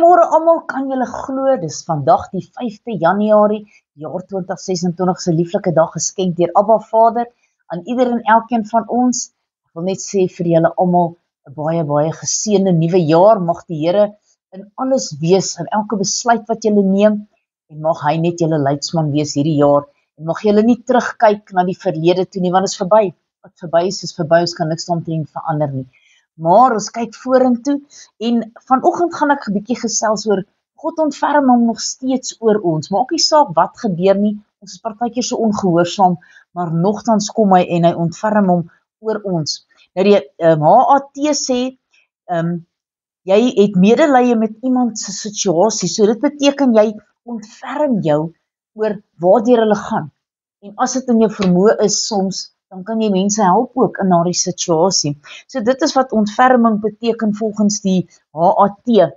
Goeiemôre almal, kan julle glo, dis vandag die 5de Januarie, jaar 2026 se lieflike dag geskenk deur Abba Vader aan ieder en elkeen van ons. Ek wil net sê vir julle almal 'n baie geseënde nuwe jaar. Mag die Here in alles wees, in elke besluit wat julle neem, en mag hy net julle leidsman wees hierdie jaar. En mag julle nie terugkyk na die verlede toe nie, want dit is verby. Wat verby is verby, ons kan niks daaromtrent verander nie. Maar ons kyk vorentoe en vanoggend gaan ek 'n bietjie gesels oor God ontferm hom nog steeds oor ons. Maak nie saak wat gebeur nie, ons is partykeer so ongehoorsaam, maar nogtans kom hy en hy ontferm hom oor ons. Nou die HAT sê, jy het medelee met iemand se situasie, so dit beteken jy ontferm jou oor waartoe hulle gaan. En as dit in jou vermoë is soms, dan kan jy mense help ook in daardie situasie. So dit is wat ontferming beteken volgens die HAT.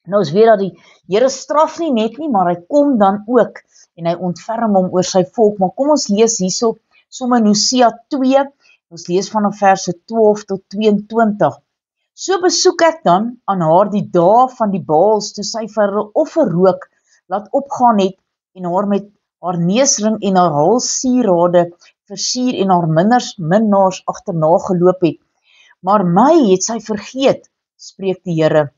Nou ons weet dat die Here straf nie net nie, maar hy kom dan ook en hy ontferm hom oor sy volk. Maar kom ons lees hierso sommer in Hosea 2, ons lees vanaf verse 12 tot 22. So besoek ek dan aan haar die dae van die Baals, toe sy vir hulle offerrook laat opgaan het en haar met haar neusring en haar halssierade versier en haar minnaars agterna geloop het. Maar my het sy vergeet, spreek die Here.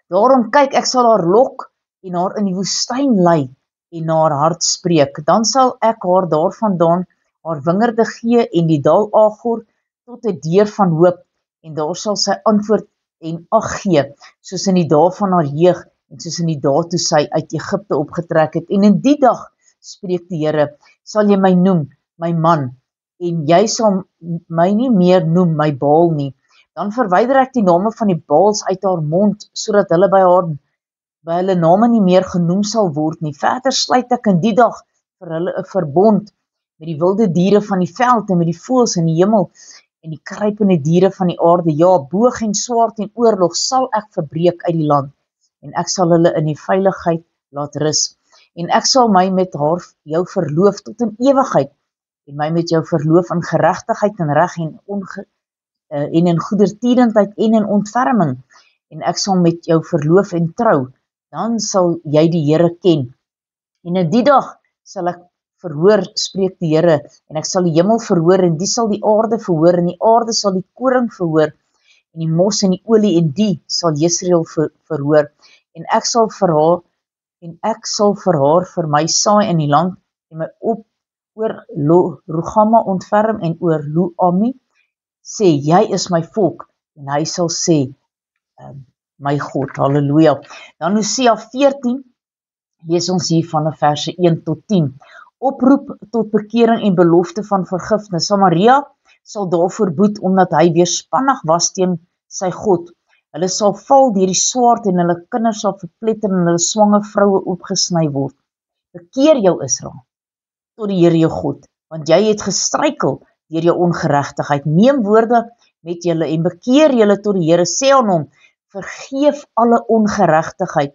Daarom kyk, ek sal haar lok en haar in die woestyn lei en na haar hart spreek. Dan sal ek haar daarvandaan haar wingerde gee en die dal Agor tot 'n deur van hoop, en daar sal sy antwoord en ag gee, soos in die dae van haar jeug en soos in die dae toe sy uit Egipte opgetrek het. En in die dag, spreek die Here, sal jy my noem, my man, en jy sal my nie meer noem my Baal nie. Dan verwyder ek die name van die Baals uit haar mond, sodat hulle by hulle name nie meer genoem sal word nie. Verder sluit ek in die dag vir hulle 'n verbond met die wilde diere van die veld en met die voëls in die hemel en die kruipende diere van die aarde. Ja, boog en swaard en oorlog sal ek verbreek uit die land, en ek sal hulle in die veiligheid laat rus. En ek sal my met haar jou verloof tot in ewigheid, en my met jou verloof in geregtigheid en reg en in goedertierendheid en in ontferming, en ek sal met jou verloof en trou, dan sal jy die Here ken. En in die dag sal ek verhoor, spreek die Here, en ek sal die hemel verhoor, en die sal die aarde verhoor, en die aarde sal die koring verhoor, en die mos en die olie, en die sal Jesreel verhoor, en ek sal vir haar vir my saai in die land, en my oor Rugama ontferm, en oor Lo-ami sê, jy is my volk, en hy sal sê, my God, halleluja. Dan Hosea 14, lees ons hier van verse 1 tot 10. Oproep tot bekering en belofte van vergifnis. Samaria sal daarvoor boet, omdat hy weerspannig was teen sy God. Hulle sal val deur die swaard, en hulle kinders sal verpletter, en hulle swanger vroue oopgesny word. Bekeer jou Israel tot die Here jou God, want jy het gestruikel deur jou ongeregtigheid. Neem woorde met julle en bekeer julle tot die Here. Sê aan hom, vergeef alle ongeregtigheid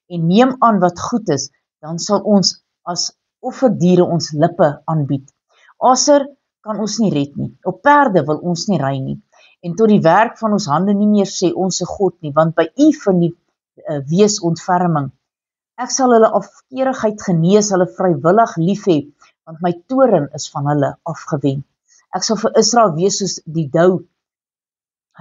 en neem aan wat goed is, dan sal ons as offerdiere ons lippe aanbied. Aser kan ons nie red nie, op perde wil ons nie ry nie, en tot die werk van ons hande nie meer sê ons God nie, want by u vind die wees ontferming. Ek sal hulle afkeerigheid genees, hulle vrywillig lief hê, want my toorn is van hulle afgewend. Ek sal vir Israel wees soos die dou,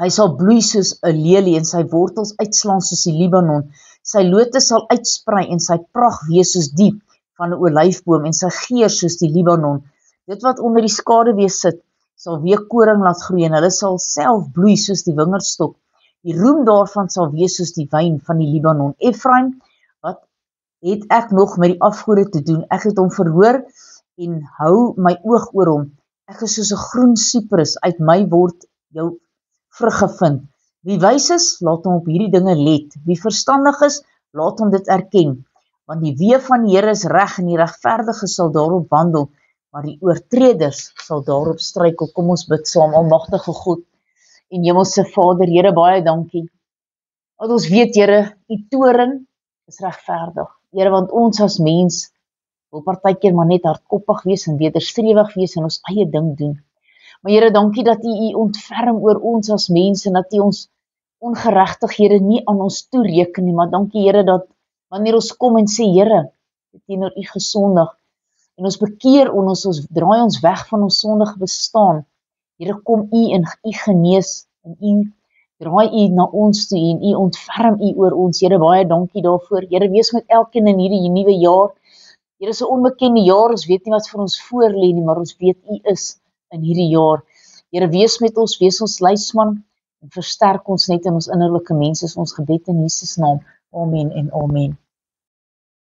hy sal bloei soos 'n lelie, en sy wortels uitslaan soos die Libanon. Sy lote sal uitsprei en sy pragt wees soos die van 'n olyfboom, en sy geur soos die Libanon. Dit wat onder die skaduwee sit, sal weer koring laat groei, en hulle sal self bloei soos die wingerdstok. Die roem daarvan sal wees soos die wyn van die Libanon. Efraim, wat het ek nog met die afgode te doen? Ek het hom verhoor en hou my oog oor hom. Ek is soos 'n groen siprus, uit my word jou vrug gevind. Wie wys is, laat hom op hierdie dinge let. Wie verstandig is, laat hom dit erken. Want die weë van die Here is reg, en die regverdige sal daarop wandel, maar die oortreders sal daarop struikel. Kom ons bid saam. Almagtige God en Hemelse Vader, Here, baie dankie. Want ons weet, Here, u toorn is regverdig. Here, want ons as mens wil partykeer maar net hardkoppig wees en wederstrewig wees en ons eie ding doen. Maar Here, dankie dat u ontferm oor ons as mense, en dat u ons ongeregtighede nie aan ons toereken nie, maar dankie Here dat wanneer ons kom en sê Here, teenoor U gesondig, en ons bekeer ons draai ons weg van ons sondige bestaan. Here, kom U en U genees, en U draai U na ons toe, en U ontferm U oor ons. Here, baie dankie daarvoor. Here, wees met elkeen in hierdie nuwe jaar. Here, is 'n onbekende jaar, ons weet nie wat vir ons voor lê nie, maar ons weet U is in hierdie jaar. Here, wees met ons, wees ons leidsman, en versterk ons net in ons innerlike mens, is ons gebed in Jesus naam. Amen en amen.